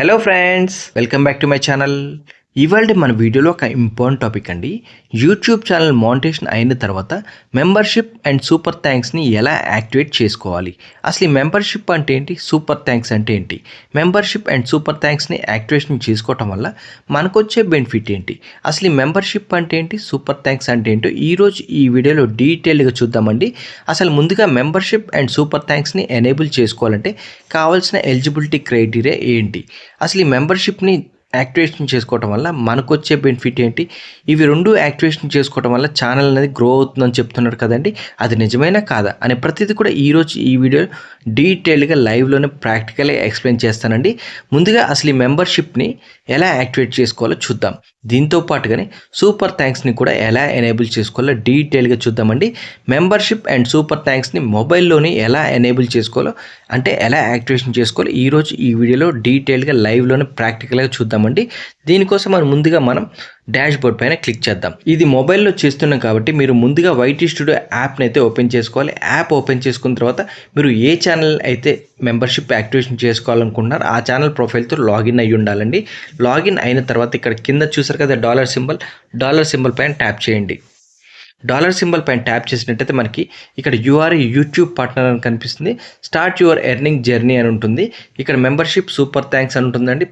Hello friends, welcome back to my channel. ఇవాళ మన వీడియోలో ఒక ఇంపార్టెంట్ టాపిక్ అండి. యూట్యూబ్ ఛానల్ మానిటైజేషన్ అయిన తర్వాత మెంబర్షిప్ అండ్ సూపర్ థ్యాంక్స్ని ఎలా యాక్టివేట్ చేసుకోవాలి, అసలు ఈ మెంబర్షిప్ అంటే ఏంటి, సూపర్ థ్యాంక్స్ అంటే ఏంటి, మెంబర్షిప్ అండ్ సూపర్ థ్యాంక్స్ని యాక్టివేషన్ చేసుకోవటం వల్ల మనకు వచ్చే బెనిఫిట్ ఏంటి, అసలు ఈ మెంబర్షిప్ అంటే ఏంటి, సూపర్ థ్యాంక్స్ అంటే ఏంటో ఈరోజు ఈ వీడియోలో డీటెయిల్గా చూద్దామండి. అసలు ముందుగా మెంబర్షిప్ అండ్ సూపర్ థ్యాంక్స్ని ఎనేబుల్ చేసుకోవాలంటే కావాల్సిన ఎలిజిబిలిటీ క్రైటీరియా ఏంటి, అసలు ఈ మెంబర్షిప్ని యాక్టివేషన్ చేసుకోవటం వల్ల మనకు వచ్చే బెనిఫిట్ ఏంటి, ఇవి రెండు యాక్టివేషన్ చేసుకోవటం వల్ల ఛానల్ అనేది గ్రో అవుతుందని చెప్తున్నారు కదండి, అది నిజమైనా కాదా అనే ప్రతిదీ కూడా ఈరోజు ఈ వీడియో డీటెయిల్గా లైవ్లోనే ప్రాక్టికల్గా ఎక్స్ప్లెయిన్ చేస్తానండి. ముందుగా అసలు ఈ మెంబర్షిప్ని ఎలా యాక్టివేట్ చేసుకోవాలో చూద్దాం. దీంతో పాటుగానే సూపర్ థ్యాంక్స్ని కూడా ఎలా ఎనేబుల్ చేసుకోవాలో డీటెయిల్గా చూద్దామండి. మెంబర్షిప్ అండ్ సూపర్ థ్యాంక్స్ని మొబైల్లోనే ఎలా ఎనేబుల్ చేసుకోవాలో, అంటే ఎలా యాక్టివేషన్ చేసుకోవాలో ఈరోజు ఈ వీడియోలో డీటెయిల్గా లైవ్లోనే ప్రాక్టికల్గా చూద్దామండి. దీనికోసం మనం డాష్ బోర్డ్ పైన క్లిక్ చేద్దాం. ఇది మొబైల్లో చేస్తున్నాం కాబట్టి మీరు ముందుగా వైటీ స్టూడియో యాప్ని అయితే ఓపెన్ చేసుకోవాలి. యాప్ ఓపెన్ చేసుకున్న తర్వాత మీరు ఏ ఛానల్ అయితే మెంబర్షిప్ యాక్టివేషన్ చేసుకోవాలనుకుంటున్నారు ఆ ఛానల్ ప్రొఫైల్తో లాగిన్ అయ్యి ఉండాలండి. లాగిన్ అయిన తర్వాత ఇక్కడ కింద చూసారు కదా డాలర్ సింబల్ పైన ట్యాప్ చేయండి. డాలర్ సింబల్ పైన ట్యాప్ చేసినట్టయితే మనకి ఇక్కడ యూఆర్ యూట్యూబ్ పార్ట్నర్ అని కనిపిస్తుంది. స్టార్ట్ యువర్ ఎర్నింగ్ జర్నీ అని ఉంటుంది. ఇక్కడ మెంబర్షిప్ సూపర్ థ్యాంక్స్ అని ఉంటుందండి.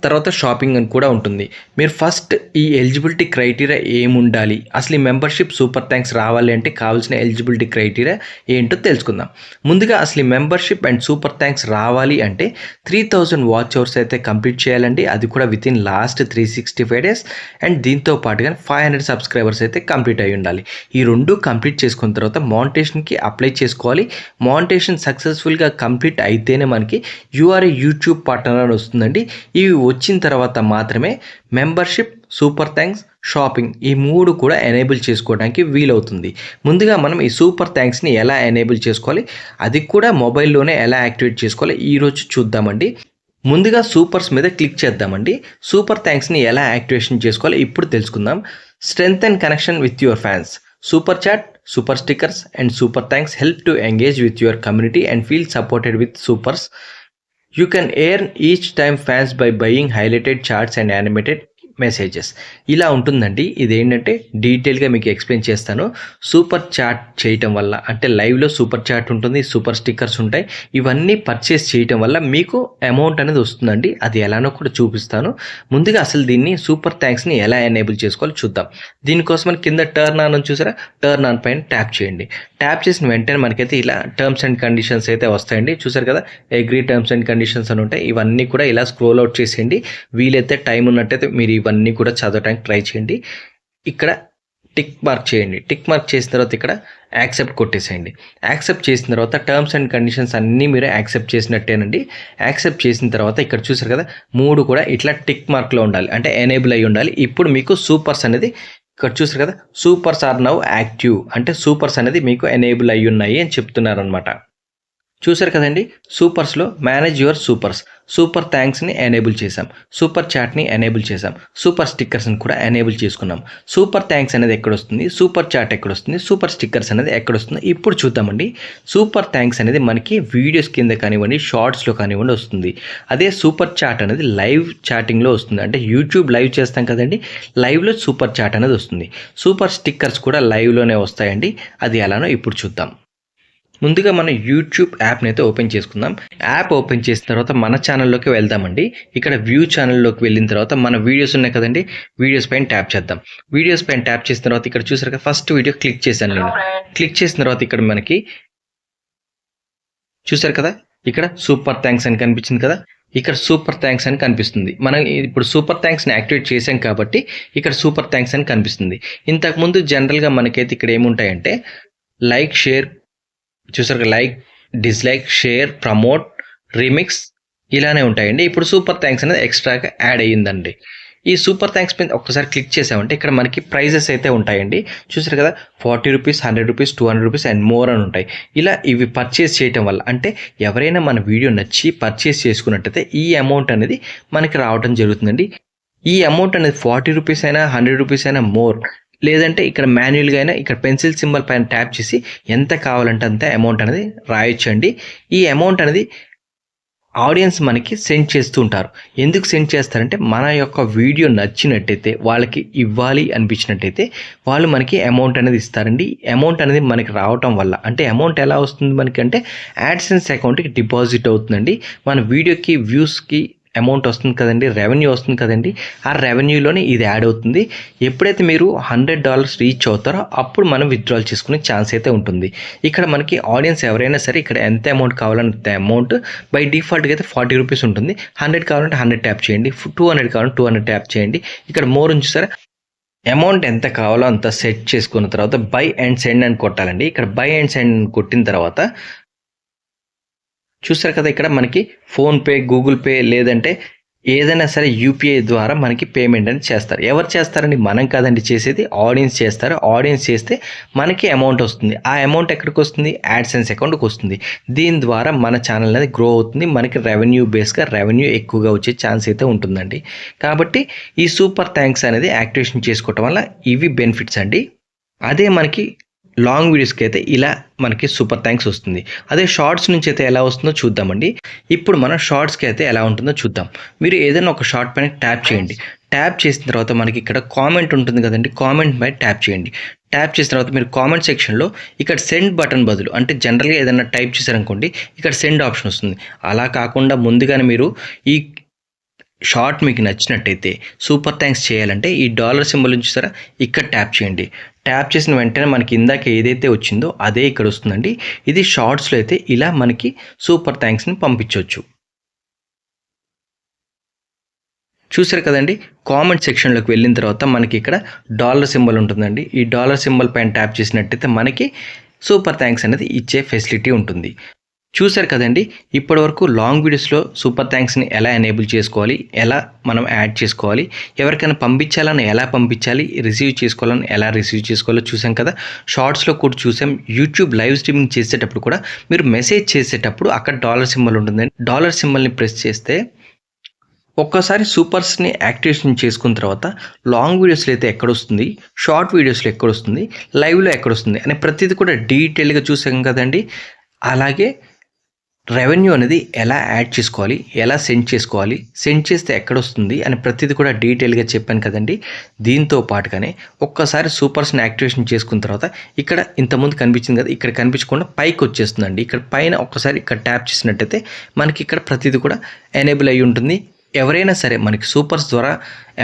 తర్వాత షాపింగ్ అని కూడా ఉంటుంది. మీరు ఫస్ట్ ఈ ఎలిజిబిలిటీ క్రైటీరియా ఏముండాలి, అసలు ఈ మెంబర్షిప్ సూపర్ థ్యాంక్స్ రావాలి అంటే కావాల్సిన ఎలిజిబిలిటీ క్రైటీరియా ఏంటో తెలుసుకుందాం. ముందుగా అసలు ఈ మెంబర్షిప్ అండ్ సూపర్ థ్యాంక్స్ రావాలి అంటే 3000 వాచ్ అవర్స్ అయితే కంప్లీట్ చేయాలండి, అది కూడా with in last 365 days. And దీంతో పాటుగా 500 సబ్స్క్రైబర్స్ అయితే కంప్లీట్ అయి ఉండాలి. ఈ రెండు కంప్లీట్ చేసుకున్న తర్వాత మానిటైజేషన్కి అప్లై చేసుకోవాలి. మానిటైజేషన్ సక్సెస్ఫుల్గా కంప్లీట్ అయితేనే మనకి యూఆర్ యూట్యూబ్ పార్ట్నర్ అని వస్తుందండి. ఇవి వచ్చిన తర్వాత మాత్రమే మెంబర్షిప్, సూపర్ థ్యాంక్స్, షాపింగ్ ఈ మూడు కూడా ఎనేబుల్ చేసుకోవడానికి వీలవుతుంది. ముందుగా మనం ఈ సూపర్ థ్యాంక్స్ని ఎలా ఎనేబుల్ చేసుకోవాలి, అది కూడా మొబైల్లోనే ఎలా యాక్టివేట్ చేసుకోవాలి ఈరోజు చూద్దామండి. ముందుగా సూపర్స్ మీద క్లిక్ చేద్దామండి. సూపర్ థ్యాంక్స్ని ఎలా యాక్టివేషన్ చేసుకోవాలి ఇప్పుడు తెలుసుకుందాం. Strength and connection with your fans. Super chat, super stickers and super thanks help to engage with your community and feel supported with supers. You can earn each time fans by buying highlighted charts and animated messages. ఇలా ఉంటుందండి. ఇదేంటంటే డీటెయిల్గా మీకు explain చేస్తాను. Super chat చేయటం వల్ల, అంటే లైవ్లో సూపర్ చాట్ ఉంటుంది, సూపర్ స్టిక్కర్స్ ఉంటాయి, ఇవన్నీ పర్చేస్ చేయటం వల్ల మీకు అమౌంట్ అనేది వస్తుందండి. అది ఎలానో కూడా చూపిస్తాను. ముందుగా అసలు దీన్ని సూపర్ థ్యాంక్స్ని ఎలా ఎనేబుల్ చేసుకోవాలో చూద్దాం. దీనికోసం కింద టర్న్ ఆన్ అని చూసారా, టర్న్ ఆన్ పైన ట్యాప్ చేయండి. ట్యాప్ చేసిన వెంటనే మనకైతే ఇలా టర్మ్స్ అండ్ కండిషన్స్ అయితే వస్తాయండి. చూసారు కదా, అగ్రీ టర్మ్స్ అండ్ కండిషన్స్ అని ఉంటాయి. ఇవన్నీ కూడా ఇలా స్క్రోల్ అవుట్ చేసేయండి. వీలైతే టైం ఉన్నట్టయితే మీరు ఇవన్నీ కూడా చదవడానికి ట్రై చేయండి. ఇక్కడ టిక్ మార్క్ చేయండి. టిక్ మార్క్ చేసిన తర్వాత ఇక్కడ యాక్సెప్ట్ కొట్టేసేయండి. యాక్సెప్ట్ చేసిన తర్వాత టర్మ్స్ అండ్ కండిషన్స్ అన్నీ మీరు యాక్సెప్ట్ చేసినట్టేనండి. యాక్సెప్ట్ చేసిన తర్వాత ఇక్కడ చూసారు కదా, మూడు కూడా ఇట్లా టిక్ మార్క్లో ఉండాలి, అంటే ఎనేబుల్ అయ్యి ఉండాలి. ఇప్పుడు మీకు సూపర్స్ అనేది ఇక్కడ చూసారు కదా, సూపర్స్ ఆర్ నౌ యాక్టివ్, అంటే సూపర్స్ అనేది మీకు ఎనేబుల్ అయ్యి ఉన్నాయి అని చెప్తున్నారు అనమాట. చూసారు కదండి, సూపర్స్లో మేనేజ్ యువర్ సూపర్ థ్యాంక్స్ని ఎనేబుల్ చేసాం, సూపర్ చాట్ని ఎనేబుల్ చేసాం, సూపర్ స్టిక్కర్స్ని కూడా ఎనేబుల్ చేసుకున్నాం. సూపర్ థ్యాంక్స్ అనేది ఎక్కడొస్తుంది, సూపర్ చాట్ ఎక్కడొస్తుంది, సూపర్ స్టిక్కర్స్ అనేది ఎక్కడొస్తుంది ఇప్పుడు చూద్దామండి. సూపర్ థ్యాంక్స్ అనేది మనకి వీడియోస్ కింద కానివ్వండి, షార్ట్స్లో కానివ్వండి వస్తుంది. అదే సూపర్ చాట్ అనేది లైవ్ చాటింగ్లో వస్తుంది, అంటే యూట్యూబ్ లైవ్ చేస్తాం కదండి, లైవ్లో సూపర్ చాట్ అనేది వస్తుంది. సూపర్ స్టిక్కర్స్ కూడా లైవ్లోనే వస్తాయండి. అది ఎలానో ఇప్పుడు చూద్దాం. ముందుగా మనం యూట్యూబ్ యాప్ని అయితే ఓపెన్ చేసుకుందాం. యాప్ ఓపెన్ చేసిన తర్వాత మన ఛానల్లోకి వెళ్దామండి. ఇక్కడ వ్యూ ఛానల్లోకి వెళ్ళిన తర్వాత మన వీడియోస్ ఉన్నాయి కదండి, వీడియోస్ పైన ట్యాప్ చేద్దాం. వీడియోస్ పైన ట్యాప్ చేసిన తర్వాత ఇక్కడ చూసారు కదా, ఫస్ట్ వీడియో క్లిక్ చేశాను నేను. క్లిక్ చేసిన తర్వాత ఇక్కడ మనకి చూసారు కదా, ఇక్కడ సూపర్ థ్యాంక్స్ అని కనిపించింది కదా, ఇక్కడ సూపర్ థ్యాంక్స్ అని కనిపిస్తుంది. మనం ఇప్పుడు సూపర్ థ్యాంక్స్ని యాక్టివేట్ చేసాం కాబట్టి ఇక్కడ సూపర్ థ్యాంక్స్ అని కనిపిస్తుంది. ఇంతకుముందు జనరల్గా మనకైతే ఇక్కడ ఏముంటాయంటే లైక్, షేర్, చూసారు like, dislike, share, promote, remix ఇలానే ఉంటాయండి. ఇప్పుడు సూపర్ థ్యాంక్స్ అనేది ఎక్స్ట్రాగా యాడ్ అయ్యిందండి. ఈ సూపర్ థ్యాంక్స్ మీద ఒక్కసారి క్లిక్ చేసామంటే ఇక్కడ మనకి ప్రైజెస్ అయితే ఉంటాయండి. చూసారు కదా, 40 rupees, 100 rupees, 200 rupees and more అని ఉంటాయి. ఇలా ఇవి పర్చేస్ చేయటం వల్ల, అంటే ఎవరైనా మన వీడియో నచ్చి పర్చేస్ చేసుకున్నట్టయితే ఈ అమౌంట్ అనేది మనకి రావడం జరుగుతుందండి. ఈ అమౌంట్ అనేది 40 రూపీస్ అయినా, 100 రూపీస్ అయినా మోర్, లేదంటే ఇక్కడ మాన్యువల్గా అయినా ఇక్కడ పెన్సిల్ సింబల్ పైన ట్యాప్ చేసి ఎంత కావాలంటే అంత అమౌంట్ అనేది రాయొచ్చండి. ఈ అమౌంట్ అనేది ఆడియన్స్ మనకి సెండ్ చేస్తూ ఉంటారు. ఎందుకు సెండ్ చేస్తారంటే మన యొక్క వీడియో నచ్చినట్టయితే, వాళ్ళకి ఇవ్వాలి అనిపించినట్టయితే వాళ్ళు మనకి అమౌంట్ అనేది ఇస్తారండి. అమౌంట్ అనేది మనకి రావటం వల్ల, అంటే అమౌంట్ ఎలా వస్తుంది మనకి అంటే యాడ్సెన్స్ అకౌంట్కి డిపాజిట్ అవుతుందండి. మన వీడియోకి వ్యూస్కి అమౌంట్ వస్తుంది కదండి, రెవెన్యూ వస్తుంది కదండి, ఆ రెవెన్యూలోనే ఇది యాడ్ అవుతుంది. ఎప్పుడైతే మీరు $100 రీచ్ అవుతారో అప్పుడు మనం విత్డ్రాల్ చేసుకునే ఛాన్స్ అయితే ఉంటుంది. ఇక్కడ మనకి ఆడియన్స్ ఎవరైనా సరే ఇక్కడ ఎంత అమౌంట్ కావాలంటే అమౌంట్ బై డిఫాల్ట్గా అయితే ₹40 ఉంటుంది. 100 కావాలంటే 100 ట్యాప్ చేయండి, 200 కావాలంటే 200 ట్యాప్ చేయండి. ఇక్కడ మోర్ ఉంది చూసారా, అమౌంట్ ఎంత కావాలో అంత సెట్ చేసుకున్న తర్వాత బై అండ్ సెండ్ అని కొట్టాలండి. ఇక్కడ బై అండ్ సెండ్ కొట్టిన తర్వాత చూసారు కదా, ఇక్కడ మనకి ఫోన్పే, గూగుల్ పే లేదంటే ఏదైనా సరే యూపీఐ ద్వారా మనకి పేమెంట్ అనేది చేస్తారు. ఎవరు చేస్తారండి? మనం కాదండి చేసేది, ఆడియన్స్ చేస్తారు. ఆడియన్స్ చేస్తే మనకి అమౌంట్ వస్తుంది. ఆ అమౌంట్ ఎక్కడికి వస్తుంది? యాడ్సెన్స్ అకౌంట్కి వస్తుంది. దీని ద్వారా మన ఛానల్ అనేది గ్రో అవుతుంది. మనకి రెవెన్యూ బేస్గా రెవెన్యూ ఎక్కువగా వచ్చే ఛాన్స్ అయితే ఉంటుందండి. కాబట్టి ఈ సూపర్ థ్యాంక్స్ అనేది యాక్టివేషన్ చేసుకోవటం వల్ల ఇవి బెనిఫిట్స్ అండి. అదే మనకి లాంగ్ వీడియోస్కి అయితే ఇలా మనకి సూపర్ థ్యాంక్స్ వస్తుంది. అదే షార్ట్స్ నుంచి అయితే ఎలా వస్తుందో చూద్దామండి. ఇప్పుడు మనం షార్ట్స్కి అయితే ఎలా ఉంటుందో చూద్దాం. మీరు ఏదైనా ఒక షార్ట్ పైన ట్యాప్ చేయండి. ట్యాప్ చేసిన తర్వాత మనకి ఇక్కడ కామెంట్ ఉంటుంది కదండి, కామెంట్ పై ట్యాప్ చేయండి. ట్యాప్ చేసిన తర్వాత మీరు కామెంట్ సెక్షన్లో ఇక్కడ సెండ్ బటన్ బదులు, అంటే జనరల్గా ఏదైనా టైప్ చేశారనుకోండి ఇక్కడ సెండ్ ఆప్షన్ వస్తుంది. అలా కాకుండా ముందుగానే మీరు ఈ షార్ట్ మీకు నచ్చినట్టయితే సూపర్ థ్యాంక్స్ చేయాలంటే ఈ డాలర్ సింబల్ చూసారా, ఇక్కడ ట్యాప్ చేయండి. ట్యాప్ చేసిన వెంటనే మనకి ఇందాక ఏదైతే వచ్చిందో అదే ఇక్కడ వస్తుందండి. ఇది షార్ట్స్లో అయితే ఇలా మనకి సూపర్ థ్యాంక్స్ని పంపించవచ్చు. చూసారు కదండి, కామెంట్ సెక్షన్లోకి వెళ్ళిన తర్వాత మనకి ఇక్కడ డాలర్ సింబల్ ఉంటుందండి. ఈ డాలర్ సింబల్ పైన ట్యాప్ చేసినట్టయితే మనకి సూపర్ థ్యాంక్స్ అనేది ఇచ్చే ఫెసిలిటీ ఉంటుంది. చూసారు కదండి, ఇప్పటివరకు లాంగ్ వీడియోస్లో సూపర్ థ్యాంక్స్ని ఎలా ఎనేబుల్ చేసుకోవాలి, ఎలా మనం యాడ్ చేసుకోవాలి, ఎవరికైనా పంపించాలని ఎలా పంపించాలి, రిసీవ్ చేసుకోవాలని ఎలా రిసీవ్ చేసుకోవాలో చూసాం కదా. షార్ట్స్లో కూడా చూసాం. యూట్యూబ్ లైవ్ స్ట్రీమింగ్ చేసేటప్పుడు కూడా మీరు మెసేజ్ చేసేటప్పుడు అక్కడ డాలర్ సింబల్ ఉంటుందండి. డాలర్ సింబల్ని ప్రెస్ చేస్తే ఒక్కసారి సూపర్స్ని యాక్టివేషన్ చేసుకున్న తర్వాత లాంగ్ వీడియోస్లో అయితే ఎక్కడొస్తుంది, షార్ట్ వీడియోస్లో ఎక్కడొస్తుంది, లైవ్లో ఎక్కడొస్తుంది అనే ప్రతిదీ కూడా డీటెయిల్గా చూసాం కదండి. అలాగే రెవెన్యూ అనేది ఎలా యాడ్ చేసుకోవాలి, ఎలా సెండ్ చేసుకోవాలి, సెండ్ చేస్తే ఎక్కడొస్తుంది అని ప్రతిదీ కూడా డీటెయిల్గా చెప్పాను కదండి. దీంతో పాటుగానే ఒక్కసారి సూపర్స్ని యాక్టివేషన్ చేసుకున్న తర్వాత ఇక్కడ ఇంతకుముందు కనిపించింది కదా, ఇక్కడ కనిపించకుండా పైకి వచ్చేస్తుందండి. ఇక్కడ పైన ఒక్కసారి ఇక్కడ ట్యాప్ చేసినట్టయితే మనకి ఇక్కడ ప్రతిదీ కూడా ఎనేబుల్ అయ్యి ఉంటుంది. ఎవరైనా సరే మనకి సూపర్స్ ద్వారా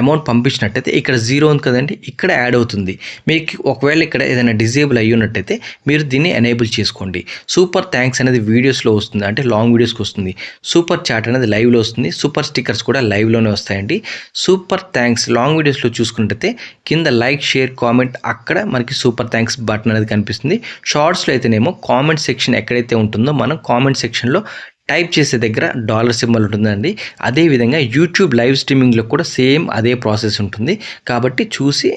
అమౌంట్ పంపించినట్టయితే ఇక్కడ జీరో ఉంది కదండి, ఇక్కడ యాడ్ అవుతుంది. మీకు ఒకవేళ ఇక్కడ ఏదైనా డిజేబుల్ అయ్యి ఉన్నట్టయితే మీరు దీన్ని ఎనేబుల్ చేసుకోండి. సూపర్ థ్యాంక్స్ అనేది వీడియోస్లో వస్తుంది, అంటే లాంగ్ వీడియోస్కి వస్తుంది. సూపర్ చాట్ అనేది లైవ్లో వస్తుంది. సూపర్ స్టిక్కర్స్ కూడా లైవ్లోనే వస్తాయండి. సూపర్ థ్యాంక్స్ లాంగ్ వీడియోస్లో చూసుకున్నట్టయితే కింద లైక్, షేర్, కామెంట్ అక్కడ మనకి సూపర్ థ్యాంక్స్ బటన్ అనేది కనిపిస్తుంది. షార్ట్స్లో అయితేనేమో కామెంట్ సెక్షన్ ఎక్కడైతే ఉంటుందో మనం కామెంట్ సెక్షన్లో టైప్ చేసే దగ్గర డాలర్ సింబల్ ఉంటుందండి. అదేవిధంగా యూట్యూబ్ లైవ్ స్ట్రీమింగ్లో కూడా సేమ్ అదే ప్రాసెస్ ఉంటుంది. కాబట్టి చూసి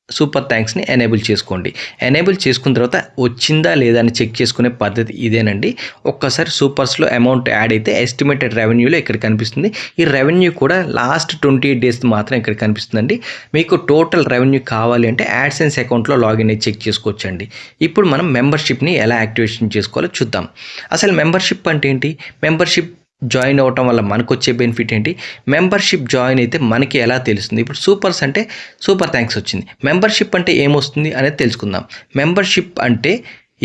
సూపర్ థ్యాంక్స్ని ఎనేబుల్ చేసుకోండి. ఎనేబుల్ చేసుకున్న తర్వాత వచ్చిందా లేదా అని చెక్ చేసుకునే పద్ధతి ఇదేనండి. ఒక్కసారి సూపర్స్లో అమౌంట్ యాడ్ అయితే ఎస్టిమేటెడ్ రెవెన్యూలో ఇక్కడ కనిపిస్తుంది. ఈ రెవెన్యూ కూడా లాస్ట్ 28 డేస్ మాత్రం ఇక్కడ కనిపిస్తుందండి. మీకు టోటల్ రెవెన్యూ కావాలి అంటే యాడ్సెన్స్ అకౌంట్లో లాగిన్ అయ్యి చెక్ చేసుకోవచ్చండి. ఇప్పుడు మనం మెంబర్షిప్ని ఎలా యాక్టివేషన్ చేసుకోవాలో చూద్దాం. అసలు మెంబర్షిప్ అంటే ఏంటి, మెంబర్షిప్ జాయిన్ అవ్వటం వల్ల మనకు వచ్చే బెనిఫిట్ ఏంటి, మెంబర్షిప్ జాయిన్ అయితే మనకి ఎలా తెలుస్తుంది. ఇప్పుడు సూపర్స్ అంటే సూపర్ థ్యాంక్స్ వచ్చింది, మెంబర్షిప్ అంటే ఏమొస్తుంది అనేది తెలుసుకుందాం. మెంబర్షిప్ అంటే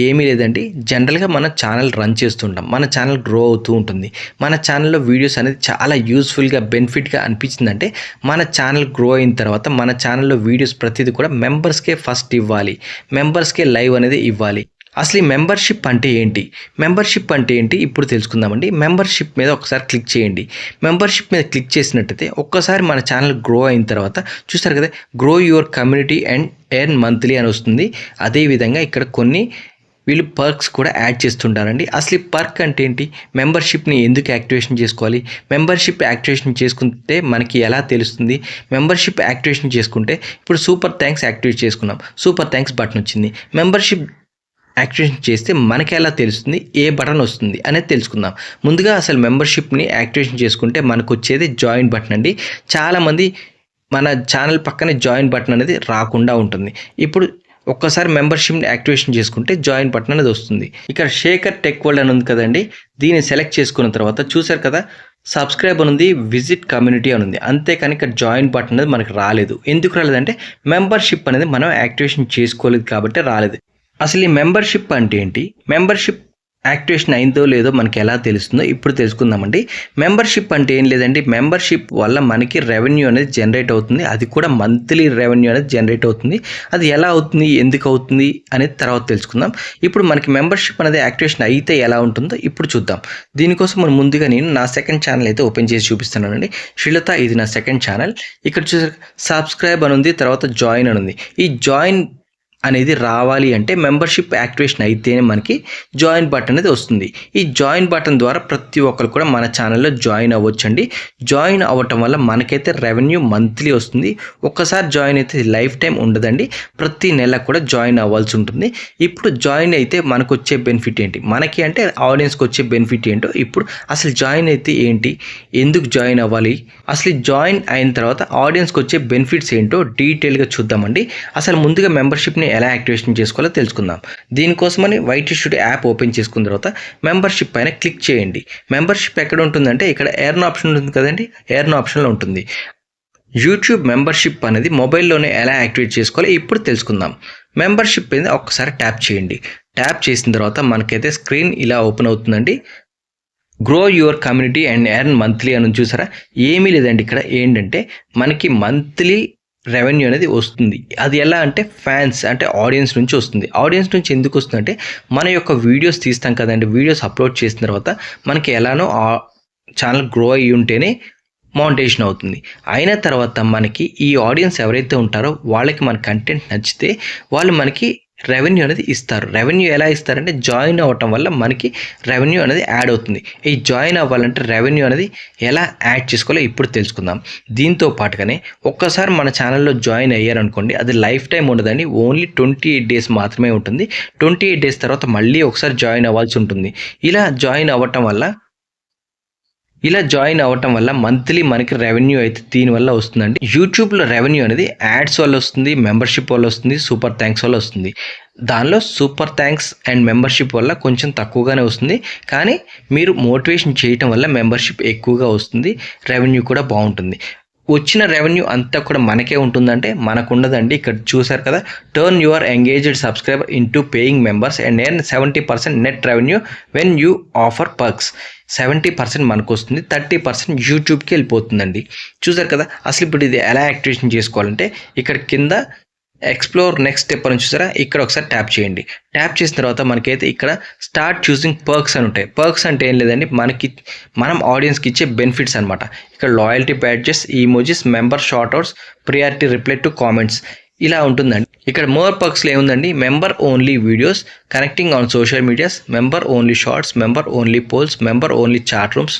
ఏమీ లేదండి, జనరల్గా మన ఛానల్ రన్ చేస్తుంటాం, మన ఛానల్ గ్రో అవుతూ ఉంటుంది. మన ఛానల్లో వీడియోస్ అనేది చాలా యూస్ఫుల్గా బెనిఫిట్గా అనిపించిందంటే మన ఛానల్ గ్రో అయిన తర్వాత మన ఛానల్లో వీడియోస్ ప్రతిదీ కూడా మెంబర్స్కే ఫస్ట్ ఇవ్వాలి, మెంబర్స్కే లైవ్ అనేది ఇవ్వాలి. అసలు ఈ మెంబర్షిప్ అంటే ఏంటి, మెంబర్షిప్ అంటే ఏంటి ఇప్పుడు తెలుసుకుందామండి. మెంబర్షిప్ మీద ఒకసారి క్లిక్ చేయండి. మెంబర్షిప్ మీద క్లిక్ చేసినట్టయితే ఒక్కసారి మన ఛానల్ గ్రో అయిన తర్వాత చూస్తారు కదా, grow your community and earn monthly అని వస్తుంది. అదేవిధంగా ఇక్కడ కొన్ని వీళ్ళు పర్క్స్ కూడా యాడ్ చేస్తుంటారండి. అసలు ఈ పర్క్ అంటే ఏంటి, మెంబర్షిప్ని ఎందుకు యాక్టివేషన్ చేసుకోవాలి, మెంబర్షిప్ యాక్టివేషన్ చేసుకుంటే మనకి ఎలా తెలుస్తుంది, మెంబర్షిప్ యాక్టివేషన్ చేసుకుంటే ఇప్పుడు సూపర్ థ్యాంక్స్ యాక్టివేట్ చేసుకున్నాం, సూపర్ థ్యాంక్స్ బటన్ వచ్చింది. మెంబర్షిప్ యాక్టివేషన్ చేస్తే మనకి ఎలా తెలుస్తుంది, ఏ బటన్ వస్తుంది అనేది తెలుసుకుందాం. ముందుగా అసలు మెంబర్షిప్ని యాక్టివేషన్ చేసుకుంటే మనకు వచ్చేది జాయిన్ బటన్ అండి. చాలామంది మన ఛానల్ పక్కనే జాయిన్ బటన్ అనేది రాకుండా ఉంటుంది. ఇప్పుడు ఒక్కసారి మెంబర్షిప్ని యాక్టివేషన్ చేసుకుంటే జాయిన్ బటన్ అనేది వస్తుంది. ఇక్కడ శేఖర్ టెక్ వరల్డ్ అని ఉంది కదండి, దీన్ని సెలెక్ట్ చేసుకున్న తర్వాత చూసారు కదా సబ్స్క్రైబ్ అని ఉంది, విజిట్ కమ్యూనిటీ అని ఉంది. అంతేకాని ఇక్కడ జాయిన్ బటన్ అనేది మనకు రాలేదు. ఎందుకు రాలేదంటే మెంబర్షిప్ అనేది మనం యాక్టివేషన్ చేసుకోలేదు కాబట్టి రాలేదు. అసలు ఈ మెంబర్షిప్ అంటే ఏంటి, మెంబర్షిప్ యాక్టివేషన్ అయిందో లేదో మనకి ఎలా తెలుస్తుందో ఇప్పుడు తెలుసుకుందామండి. మెంబర్షిప్ అంటే ఏం లేదండి, మెంబర్షిప్ వల్ల మనకి రెవెన్యూ అనేది జనరేట్ అవుతుంది. అది కూడా మంత్లీ రెవెన్యూ అనేది జనరేట్ అవుతుంది. అది ఎలా అవుతుంది, ఎందుకు అవుతుంది అనేది తర్వాత తెలుసుకుందాం. ఇప్పుడు మనకి మెంబర్షిప్ అనేది యాక్టివేషన్ అయితే ఎలా ఉంటుందో ఇప్పుడు చూద్దాం. దీనికోసం మనం ముందుగా నేను నా సెకండ్ ఛానల్ అయితే ఓపెన్ చేసి చూపిస్తున్నానండి. శ్రీలత, ఇది నా సెకండ్ ఛానల్. ఇక్కడ చూసారు సబ్స్క్రైబ్ అని ఉంది, తర్వాత జాయిన్ అని ఉంది. ఈ జాయిన్ అనేది రావాలి అంటే మెంబర్షిప్ యాక్టివేషన్ అయితేనే మనకి జాయిన్ బటన్ అనేది వస్తుంది. ఈ జాయిన్ బటన్ ద్వారా ప్రతి ఒక్కరు కూడా మన ఛానల్లో జాయిన్ అవ్వచ్చండి. జాయిన్ అవ్వటం వల్ల మనకైతే రెవెన్యూ మంత్లీ వస్తుంది. ఒక్కసారి జాయిన్ అయితే లైఫ్ టైం ఉండదండి, ప్రతి నెల కూడా జాయిన్ అవ్వాల్సి ఉంటుంది. ఇప్పుడు జాయిన్ అయితే మనకు వచ్చే బెనిఫిట్ ఏంటి, మనకి అంటే ఆడియన్స్కి వచ్చే బెనిఫిట్ ఏంటో ఇప్పుడు అసలు జాయిన్ అయితే ఏంటి, ఎందుకు జాయిన్ అవ్వాలి, అసలు జాయిన్ అయిన తర్వాత ఆడియన్స్కి వచ్చే బెనిఫిట్స్ ఏంటో డీటెయిల్గా చూద్దామండి. అసలు ముందుగా మెంబర్షిప్ని ఎలా యాక్టివేషన్ చేసుకోవాలో తెలుసుకుందాం. దీనికోసమని వైట్ స్టూడియో యాప్ ఓపెన్ చేసుకున్న తర్వాత మెంబర్షిప్ పైన క్లిక్ చేయండి. మెంబర్షిప్ ఎక్కడ ఉంటుందంటే ఇక్కడ ఎర్న్ ఆప్షన్ ఉంటుంది కదండి, ఎర్న్ ఆప్షన్లో ఉంటుంది. యూట్యూబ్ మెంబర్షిప్ అనేది మొబైల్లోనే ఎలా యాక్టివేట్ చేసుకోవాలో ఇప్పుడు తెలుసుకుందాం. మెంబర్షిప్ మీద ఒక్కసారి ట్యాప్ చేయండి. ట్యాప్ చేసిన తర్వాత మనకైతే స్క్రీన్ ఇలా ఓపెన్ అవుతుందండి. Grow your community and earn monthly అని చూసారా, ఏమీ లేదండి. ఇక్కడ ఏంటంటే మనకి మంత్లీ రెవెన్యూ అనేది వస్తుంది. అది ఎలా అంటే ఫ్యాన్స్ అంటే ఆడియన్స్ నుంచి వస్తుంది. ఆడియన్స్ నుంచి ఎందుకు వస్తుందంటే మన యొక్క వీడియోస్ తీస్తాం కదండి, వీడియోస్ అప్లోడ్ చేసిన తర్వాత మనకి ఎలానో ఛానల్ గ్రో అయ్యి ఉంటేనే మౌంటేషన్ అవుతుంది. అయిన తర్వాత మనకి ఈ ఆడియన్స్ ఎవరైతే ఉంటారో వాళ్ళకి మన కంటెంట్ నచ్చితే వాళ్ళు మనకి రెవెన్యూ అనేది ఇస్తారు. రెవెన్యూ ఎలా ఇస్తారంటే జాయిన్ అవ్వటం వల్ల మనకి రెవెన్యూ అనేది యాడ్ అవుతుంది. ఈ జాయిన్ అవ్వాలంటే రెవెన్యూ అనేది ఎలా యాడ్ చేసుకోవాలో ఇప్పుడు తెలుసుకుందాం. దీంతో పాటుగానే ఒక్కసారి మన ఛానల్లో జాయిన్ అయ్యారనుకోండి, అది లైఫ్ టైం ఉండదండి, ఓన్లీ 28 డేస్ మాత్రమే ఉంటుంది. 28 డేస్ తర్వాత మళ్ళీ ఒకసారి జాయిన్ అవ్వాల్సి ఉంటుంది. ఇలా జాయిన్ అవ్వటం వల్ల మంత్లీ మనకి రెవెన్యూ అయితే దీనివల్ల వస్తుందండి. యూట్యూబ్లో రెవెన్యూ అనేది యాడ్స్ వల్ల వస్తుంది, మెంబర్షిప్ వల్ల వస్తుంది, సూపర్ థ్యాంక్స్ వల్ల వస్తుంది. దానిలో సూపర్ థ్యాంక్స్ అండ్ మెంబర్షిప్ వల్ల కొంచెం తక్కువగానే వస్తుంది, కానీ మీరు మోటివేషన్ చేయటం వల్ల మెంబర్షిప్ ఎక్కువగా వస్తుంది, రెవెన్యూ కూడా బాగుంటుంది. వచ్చిన రెవెన్యూ అంతా కూడా మనకే ఉంటుందంటే మనకు ఉండదండి. ఇక్కడ చూసారు కదా, turn your engaged subscriber into paying members and earn 70% net revenue when you offer perks. 70% మనకు వస్తుంది, 30% యూట్యూబ్కి వెళ్ళిపోతుందండి. చూసారు కదా, అసలు ఇప్పుడు ఇది ఎలా యాక్టివేషన్ చేసుకోవాలంటే ఇక్కడ కింద ఎక్స్ప్లోర్ నెక్స్ట్ స్టెప్ అని చూసారా, ఇక్కడ ఒకసారి ట్యాప్ చేయండి. ట్యాప్ చేసిన తర్వాత మనకైతే ఇక్కడ స్టార్ట్ చూసింగ్ పర్క్స్ అని ఉంటాయి. పర్క్స్ అంటే ఏం లేదండి, మనం ఆడియన్స్కి ఇచ్చే బెనిఫిట్స్ అనమాట. ఇక్కడ loyalty badges, emojis, member shoutouts, priority reply to comments ఇలా ఉంటుందండి. ఇక్కడ మోర్ పర్క్స్లో ఏముందండి, member only videos, connecting on social medias, member only shorts, member only polls, member only chat rooms,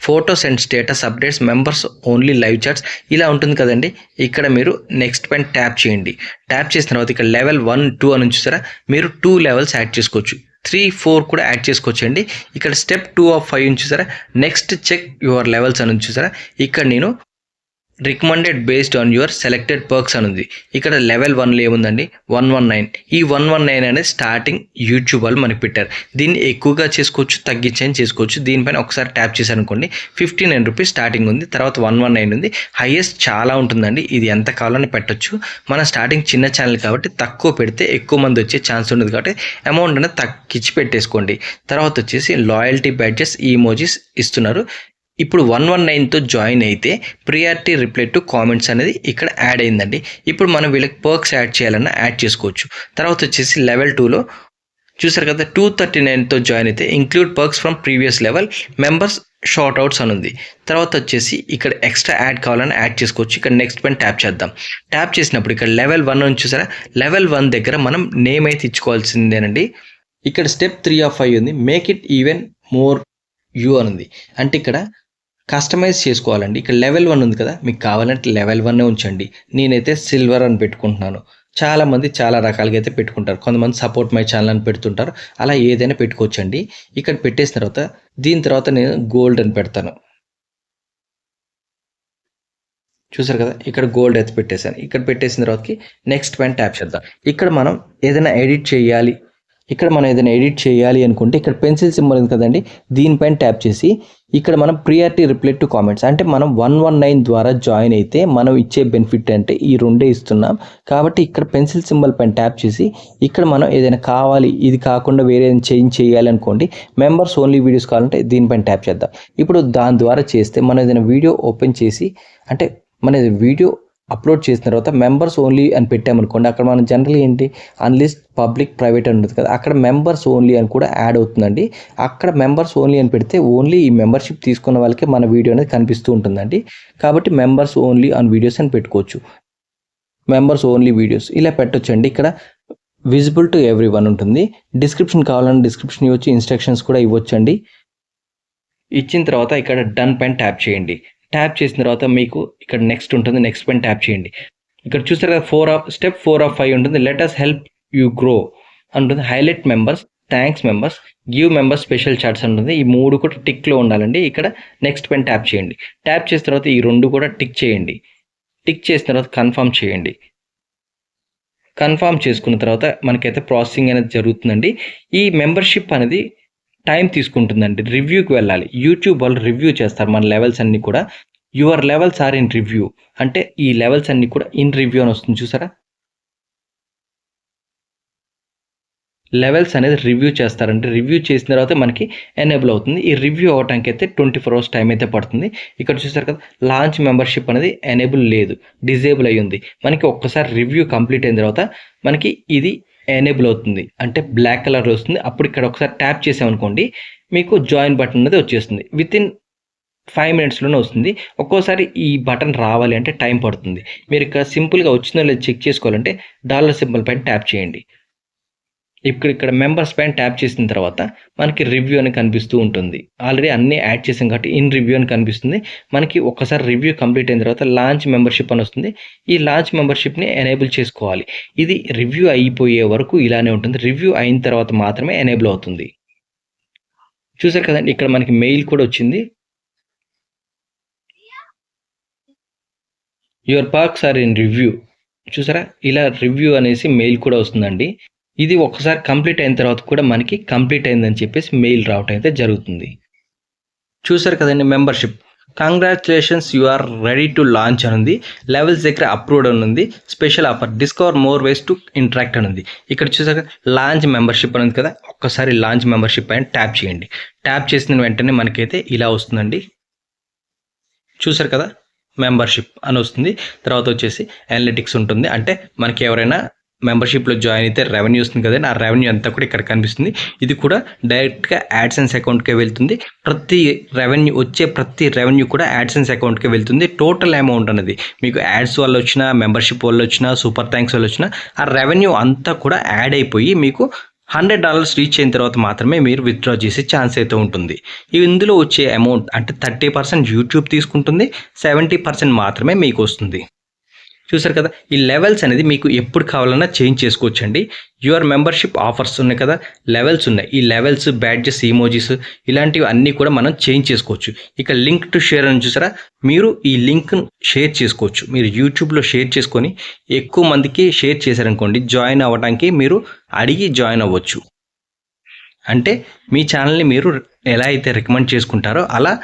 photos and status updates, members only live chats ఇలా ఉంటుంది కదండి. ఇక్కడ మీరు నెక్స్ట్ పైన ట్యాప్ చేయండి. ట్యాప్ చేసిన తర్వాత ఇక్కడ లెవెల్ 1, 2 అని చూసారా, మీరు 2 లెవెల్స్ యాడ్ చేసుకోవచ్చు, 3, 4 కూడా యాడ్ చేసుకోవచ్చు అండి. ఇక్కడ స్టెప్ 2 of 5 చూసారా, నెక్స్ట్ చెక్ యువర్ లెవెల్స్ అని చూసారా, ఇక్కడ నేను recommended based on your selected perks అని ఉంది. ఇక్కడ లెవెల్ 1లో ఏముందండి 119. ఈ 119 అనేది స్టార్టింగ్ యూట్యూబ్ వాళ్ళు మనకి పెట్టారు. దీన్ని ఎక్కువగా చేసుకోవచ్చు, తగ్గించని చేసుకోవచ్చు. దీనిపైన ఒకసారి ట్యాప్ చేశారనుకోండి 59 రూపీస్ స్టార్టింగ్ ఉంది, తర్వాత 119 ఉంది. హైయెస్ట్ చాలా ఉంటుందండి, ఇది ఎంత కావాలని పెట్టొచ్చు. మన స్టార్టింగ్ చిన్న ఛానల్ కాబట్టి తక్కువ పెడితే ఎక్కువ మంది వచ్చే ఛాన్స్ ఉంటుంది కాబట్టి అమౌంట్ అనేది తగ్గించి పెట్టేసుకోండి. తర్వాత వచ్చేసి లాయల్టీ బ్యాడ్జెస్, ఈమోజీస్ ఇస్తున్నారు. ఇప్పుడు 119తో జాయిన్ అయితే ప్రియారిటీ రిప్లై టు కామెంట్స్ అనేది ఇక్కడ యాడ్ అయిందండి. ఇప్పుడు మనం వీళ్ళకి పర్క్స్ యాడ్ చేయాలన్నా యాడ్ చేసుకోవచ్చు. తర్వాత వచ్చేసి లెవెల్ 2లో చూసారు కదా, 239తో జాయిన్ అయితే include perks from previous level, members short outs అని ఉంది. తర్వాత వచ్చేసి ఇక్కడ ఎక్స్ట్రా యాడ్ కావాలని యాడ్ చేసుకోవచ్చు. ఇక్కడ నెక్స్ట్ పైన ట్యాప్ చేద్దాం. ట్యాప్ చేసినప్పుడు ఇక్కడ లెవెల్ 1 అని చూసారా, లెవెల్ 1 దగ్గర మనం నేమ్ అయితే ఇచ్చుకోవాల్సిందేనండి. ఇక్కడ స్టెప్ 3 of 5 ఉంది, make it even more you అని ఉంది. అంటే ఇక్కడ కస్టమైజ్ చేసుకోవాలండి. ఇక్కడ లెవెల్ 1 ఉంది కదా, మీకు కావాలంటే లెవెల్ 1 ఉంచండి. నేనైతే సిల్వర్ అని పెట్టుకుంటున్నాను. చాలామంది చాలా రకాలుగా అయితే పెట్టుకుంటారు, కొంతమంది సపోర్ట్ మై ఛానల్ అని పెడుతుంటారు, అలా ఏదైనా పెట్టుకోవచ్చండి. ఇక్కడ పెట్టేసిన తర్వాత దీని తర్వాత నేను గోల్డ్ అని పెడతాను. చూసారు కదా, ఇక్కడ గోల్డ్ అయితే పెట్టేశాను. ఇక్కడ పెట్టేసిన తర్వాతకి నెక్స్ట్ పైన ట్యాప్ చేద్దాం. ఇక్కడ మనం ఏదైనా ఎడిట్ చేయాలి, అనుకుంటే ఇక్కడ పెన్సిల్ సింబల్ ఉంది కదండి, దీనిపైన ట్యాప్ చేసి ఇక్కడ మనం ప్రియారిటీ రిప్లై టు కామెంట్స్, అంటే మనం 119 ద్వారా జాయిన్ అయితే మనం ఇచ్చే బెనిఫిట్ అంటే ఈ రెండే ఇస్తున్నాం. కాబట్టి ఇక్కడ పెన్సిల్ సింబల్ పైన ట్యాప్ చేసి ఇక్కడ మనం ఏదైనా కావాలి, ఇది కాకుండా వేరే చేంజ్ చేయాలి అనుకోండి, మెంబర్స్ ఓన్లీ వీడియోస్ కావాలంటే దీనిపైన ట్యాప్ చేద్దాం. ఇప్పుడు దాని ద్వారా చేస్తే మనం ఏదైనా వీడియో ఓపెన్ చేసి, అంటే మన వీడియో అప్లోడ్ చేసిన తర్వాత మెంబర్స్ ఓన్లీ అని పెట్టామనుకోండి, అక్కడ మనం జనరల్ ఏంటి అన్లిస్ట్ పబ్లిక్ ప్రైవేట్ అని ఉంటుంది కదా, అక్కడ మెంబర్స్ ఓన్లీ అని కూడా యాడ్ అవుతుందండి. అక్కడ మెంబర్స్ ఓన్లీ అని పెడితే ఓన్లీ ఈ మెంబర్షిప్ తీసుకున్న వాళ్ళకే మన వీడియో అనేది కనిపిస్తూ ఉంటుందండి. కాబట్టి మెంబర్స్ ఓన్లీ ఆన్ వీడియోస్ అని పెట్టుకోవచ్చు. మెంబర్స్ ఓన్లీ వీడియోస్ ఇలా పెట్టొచ్చండి. ఇక్కడ విజిబుల్ టు ఎవ్రీ వన్ ఉంటుంది. డిస్క్రిప్షన్ కావాలని డిస్క్రిప్షన్ ఇవ్వచ్చు, ఇన్స్ట్రక్షన్స్ కూడా ఇవ్వచ్చండి. ఇచ్చిన తర్వాత ఇక్కడ డన్ పైన ట్యాప్ చేయండి. ట్యాప్ చేసిన తర్వాత మీకు ఇక్కడ నెక్స్ట్ ఉంటుంది, నెక్స్ట్ పైన ట్యాప్ చేయండి. ఇక్కడ చూస్తారు కదా స్టెప్ 4 of 5 ఉంటుంది. Let us help you grow ఉంటుంది. Highlight members, thanks members, give members special charts ఉంటుంది. ఈ 3 కూడా టిక్లో ఉండాలండి. ఇక్కడ నెక్స్ట్ పైన ట్యాప్ చేయండి. ట్యాప్ చేసిన తర్వాత ఈ 2 కూడా టిక్ చేయండి. టిక్ చేసిన తర్వాత కన్ఫర్మ్ చేయండి. కన్ఫర్మ్ చేసుకున్న తర్వాత మనకైతే ప్రాసెసింగ్ అనేది జరుగుతుందండి. ఈ మెంబర్షిప్ అనేది టైం తీసుకుంటుందండి. రివ్యూకి వెళ్ళాలి. యూట్యూబ్ వాళ్ళు రివ్యూ చేస్తారు మన లెవెల్స్ అన్నీ కూడా. Your levels are in review అంటే ఈ లెవెల్స్ అన్నీ కూడా ఇన్ రివ్యూ అని వస్తుంది చూసారా. లెవెల్స్ అనేది రివ్యూ చేస్తారంటే రివ్యూ చేసిన తర్వాత మనకి ఎనేబుల్ అవుతుంది. ఈ రివ్యూ అవడానికి అయితే 24 hours టైం అయితే పడుతుంది. ఇక్కడ చూసారు కదా, లాంచ్ మెంబర్షిప్ అనేది ఎనేబుల్ లేదు, డిజేబుల్ అయ్యి ఉంది. మనకి ఒక్కసారి రివ్యూ కంప్లీట్ అయిన తర్వాత మనకి ఇది ఎనేబుల్ అవుతుంది, అంటే బ్లాక్ కలర్ వస్తుంది. అప్పుడు ఇక్కడ ఒకసారి ట్యాప్ చేసామనుకోండి, మీకు జాయిన్ బటన్ అనేది వచ్చేస్తుంది. వితిన్ 5 minutesలోనే వస్తుంది. ఒక్కోసారి ఈ బటన్ రావాలి అంటే టైం పడుతుంది. మీరు ఇక్కడ సింపుల్గా వచ్చిందో లేదో చెక్ చేసుకోవాలంటే డాలర్ సింబల్ పైన ట్యాప్ చేయండి. ఇక్కడ మెంబర్స్ పైన ట్యాప్ చేసిన తర్వాత మనకి రివ్యూ అని కనిపిస్తూ ఉంటుంది. ఆల్రెడీ అన్నీ యాడ్ చేసాం కాబట్టి ఇన్ రివ్యూ అని కనిపిస్తుంది. మనకి ఒక్కసారి రివ్యూ కంప్లీట్ అయిన తర్వాత లాంచ్ మెంబర్షిప్ అని వస్తుంది. ఈ లాంచ్ మెంబర్షిప్ని ఎనేబుల్ చేసుకోవాలి. ఇది రివ్యూ అయిపోయే వరకు ఇలానే ఉంటుంది. రివ్యూ అయిన తర్వాత మాత్రమే ఎనేబుల్ అవుతుంది. చూసారు కదండి, ఇక్కడ మనకి మెయిల్ కూడా వచ్చింది. Your perks are in review. చూసారా, ఇలా రివ్యూ అనేసి మెయిల్ కూడా వస్తుందండి. ఇది ఒకసారి కంప్లీట్ అయిన తర్వాత కూడా మనకి కంప్లీట్ అయిందని చెప్పేసి మెయిల్ రావటం అయితే జరుగుతుంది. చూసారు కదండి, membership congratulations you are ready to launch అని ఉంది. లెవెల్స్ దగ్గర అప్రూవ్డ్ అని ఉంది. Special offer discover more ways to interact అని ఉంది. ఇక్కడ చూసాక లాంచ్ మెంబర్షిప్ అని ఉంది కదా, ఒక్కసారి లాంచ్ మెంబర్షిప్ పైన ట్యాప్ చేయండి. ట్యాప్ చేసిన వెంటనే మనకైతే ఇలా వస్తుందండి. చూసారు కదా, మెంబర్షిప్ అని వస్తుంది. తర్వాత వచ్చేసి అనలిటిక్స్ ఉంటుంది, అంటే మనకి ఎవరైనా మెంబర్షిప్లో జాయిన్ అయితే రెవెన్యూ వస్తుంది కదండి, ఆ రెవెన్యూ అంతా కూడా ఇక్కడ కనిపిస్తుంది. ఇది కూడా డైరెక్ట్గా యాడ్సెన్స్ అకౌంట్కే వెళ్తుంది. ప్రతి రెవెన్యూ కూడా యాడ్సెన్స్ అకౌంట్కే వెళ్తుంది. టోటల్ అమౌంట్ అనేది మీకు యాడ్స్ వల్ల వచ్చినా, మెంబర్షిప్ వల్ల వచ్చినా, సూపర్ థ్యాంక్స్ వల్ల వచ్చినా, ఆ రెవెన్యూ అంతా కూడా యాడ్ అయిపోయి మీకు $100 రీచ్ అయిన తర్వాత మాత్రమే మీరు విత్డ్రా చేసే ఛాన్స్ అయితే ఉంటుంది. ఇందులో వచ్చే అమౌంట్ అంటే 30% యూట్యూబ్ తీసుకుంటుంది, 70% మాత్రమే మీకు వస్తుంది. చూసారు కదా, ఈ లెవెల్స్ అనేది మీకు ఎప్పుడు కావాలన్నా చేంజ్ చేసుకోవచ్చండి. యువర్ మెంబర్షిప్ ఆఫర్స్ ఉన్నాయి కదా, లెవెల్స్ ఉన్నాయి. ఈ లెవెల్స్, బ్యాడ్జెస్, ఇమోజీస్ ఇలాంటివి అన్నీ కూడా మనం చేంజ్ చేసుకోవచ్చు. ఇక లింక్ టు షేర్ అని చూసారా, మీరు ఈ లింక్ షేర్ చేసుకోవచ్చు. మీరు యూట్యూబ్లో షేర్ చేసుకొని ఎక్కువ మందికి షేర్ చేశారనుకోండి, జాయిన్ అవ్వడానికి మీరు అడిగి జాయిన్ అవ్వచ్చు. అంటే మీ ఛానల్ని మీరు ఎలా అయితే రికమెండ్ చేసుకుంటారో అలా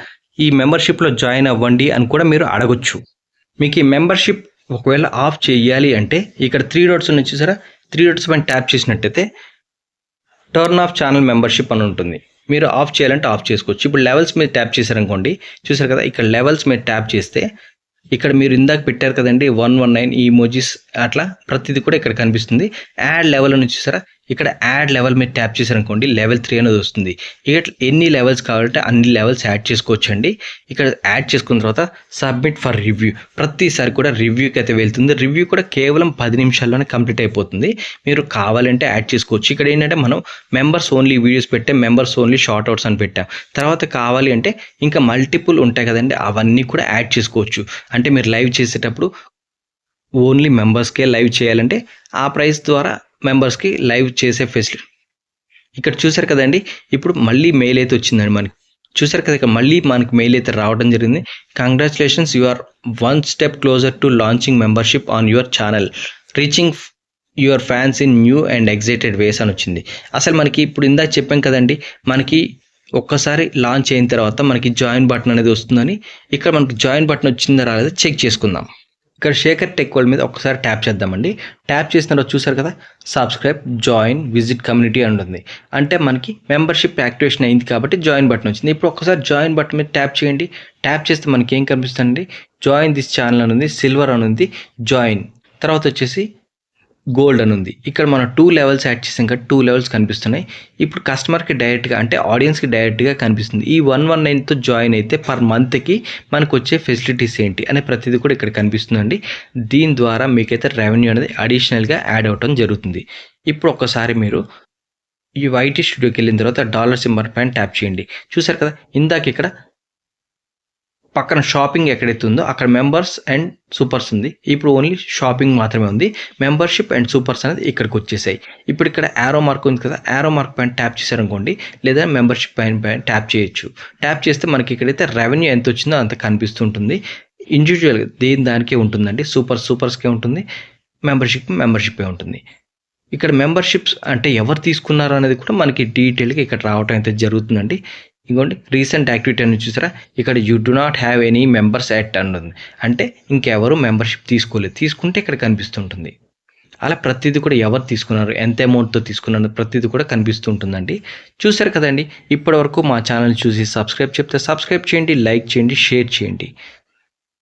ఈ మెంబర్షిప్లో జాయిన్ అవ్వండి అని కూడా మీరు అడగొచ్చు. మీకు ఈ మెంబర్షిప్ ఒకవేళ ఆఫ్ చేయాలి అంటే ఇక్కడ 3 dots ఉన్నాయి చూసారా, 3 dots పైన ట్యాప్ చేసినట్టయితే టర్న్ ఆఫ్ ఛానల్ మెంబర్షిప్ అని ఉంటుంది. మీరు ఆఫ్ చేయాలంటే ఆఫ్ చేసుకోవచ్చు. ఇప్పుడు లెవెల్స్ మీద ట్యాప్ చేశారనుకోండి, చూసారు కదా, ఇక్కడ లెవెల్స్ మీద ట్యాప్ చేస్తే ఇక్కడ మీరు ఇందాక పెట్టారు కదండి 119 ఈ ఇమోజీస్, అట్లా ప్రతిదీ కూడా ఇక్కడ కనిపిస్తుంది. యాడ్ లెవెల్ అని చూసారా, ఇక్కడ యాడ్ లెవెల్ మీద ట్యాప్ చేశారనుకోండి లెవెల్ 3 అనేది వస్తుంది. ఇక ఎన్ని లెవెల్స్ కావాలంటే అన్ని లెవెల్స్ యాడ్ చేసుకోవచ్చండి. ఇక్కడ యాడ్ చేసుకున్న తర్వాత సబ్మిట్ ఫర్ రివ్యూ, ప్రతిసారి కూడా రివ్యూకి అయితే వెళ్తుంది. రివ్యూ కూడా కేవలం 10 నిమిషాల్లోనే కంప్లీట్ అయిపోతుంది. మీరు కావాలంటే యాడ్ చేసుకోవచ్చు. ఇక్కడ ఏంటంటే మనం మెంబర్స్ ఓన్లీ వీడియోస్ పెట్టాం, మెంబర్స్ ఓన్లీ షార్ట్ అవుట్స్ అని పెట్టాం. తర్వాత కావాలి అంటే ఇంకా మల్టిపుల్ ఉంటాయి కదండి, అవన్నీ కూడా యాడ్ చేసుకోవచ్చు. అంటే మీరు లైవ్ చేసేటప్పుడు ఓన్లీ మెంబర్స్కే లైవ్ చేయాలంటే ఆ ప్రైస్ ద్వారా మెంబర్స్కి లైవ్ చేసే ఫెసిలిటీ. ఇక్కడ చూసారు కదండి, ఇప్పుడు మళ్ళీ మెయిల్ అయితే వచ్చిందండి మనకి. చూసారు కదా, ఇక మళ్ళీ మనకి మెయిల్ అయితే రావడం జరిగింది. Congratulations, you are 1 step closer to launching membership on your channel, reaching your fans in new and excited ways అని వచ్చింది. అసలు మనకి ఇప్పుడు ఇందాక చెప్పాం కదండి, మనకి ఒక్కసారి లాంచ్ అయిన తర్వాత మనకి జాయిన్ బటన్ అనేది వస్తుందని. ఇక్కడ మనకి జాయిన్ బటన్ వచ్చిందా రాలేదో చెక్ చేసుకుందాం. ఇక్కడ శేఖర్ టెక్ వరల్డ్ మీద ఒక్కసారి ట్యాప్ చేద్దామండి. ట్యాప్ చేసిన తర్వాత చూసారు కదా, సబ్స్క్రైబ్, జాయిన్, విజిట్ కమ్యూనిటీ అని ఉంటుంది. అంటే మనకి మెంబర్షిప్ యాక్టివేషన్ అయింది కాబట్టి జాయిన్ బటన్ వచ్చింది. ఇప్పుడు ఒక్కసారి జాయిన్ బటన్ మీద ట్యాప్ చేయండి. ట్యాప్ చేస్తే మనకి ఏం కనిపిస్తుందండి, జాయిన్ దిస్ ఛానల్ అని ఉంది, సిల్వర్ అని ఉంది, జాయిన్, తర్వాత వచ్చేసి గోల్డ్ అని ఉంది. ఇక్కడ మనం 2 లెవెల్స్ యాడ్ చేసాం కదా, 2 లెవెల్స్ కనిపిస్తున్నాయి. ఇప్పుడు కస్టమర్కి డైరెక్ట్గా అంటే ఆడియన్స్కి డైరెక్ట్గా కనిపిస్తుంది. ఈ 119తో జాయిన్ అయితే పర్ మంత్కి మనకు వచ్చే ఫెసిలిటీస్ ఏంటి అనే ప్రతిదీ కూడా ఇక్కడ కనిపిస్తుందండి. దీని ద్వారా మీకైతే రెవెన్యూ అనేది అడిషనల్గా యాడ్ అవ్వడం జరుగుతుంది. ఇప్పుడు ఒక్కసారి మీరు ఈ వైటీ స్టూడియోకి వెళ్ళిన తర్వాత డాలర్ సింబల్ పైన ట్యాప్ చేయండి. చూసారు కదా, ఇందాక ఇక్కడ పక్కన షాపింగ్ ఎక్కడైతే ఉందో అక్కడ మెంబర్స్ అండ్ సూపర్స్ ఉంది. ఇప్పుడు ఓన్లీ షాపింగ్ మాత్రమే ఉంది. మెంబర్షిప్ అండ్ సూపర్స్ అనేది ఇక్కడికి వచ్చేసాయి. ఇప్పుడు ఇక్కడ యారో మార్క్ ఉంది కదా, యారో మార్క్ పైన ట్యాప్ చేశారనుకోండి, లేదా మెంబర్షిప్ పైన ట్యాప్ చేయొచ్చు. ట్యాప్ చేస్తే మనకి ఇక్కడైతే రెవెన్యూ ఎంత వచ్చిందో అంత కనిపిస్తుంటుంది. ఇండివిజువల్గా దానికే ఉంటుందండి. సూపర్స్కే ఉంటుంది, మెంబర్షిప్ ఉంటుంది. ఇక్కడ మెంబర్షిప్స్ అంటే ఎవరు తీసుకున్నారు అనేది కూడా మనకి డీటెయిల్గా ఇక్కడ రావటం అయితే జరుగుతుందండి. ఇంకోండి రీసెంట్ యాక్టివిటీ అని చూసారా, ఇక్కడ you do not have any members at అన్నది. అంటే ఇంకెవరు మెంబర్షిప్ తీసుకోలేదు, తీసుకుంటే ఇక్కడ కనిపిస్తుంటుంది. అలా ప్రతిదీ కూడా ఎవరు తీసుకున్నారు, ఎంత అమౌంట్తో తీసుకున్నారు ప్రతిదీ కూడా కనిపిస్తుంటుందండి. చూసారు కదండి, ఇప్పటివరకు మా ఛానల్ చూసి సబ్స్క్రైబ్ చేయండి, లైక్ చేయండి, షేర్ చేయండి.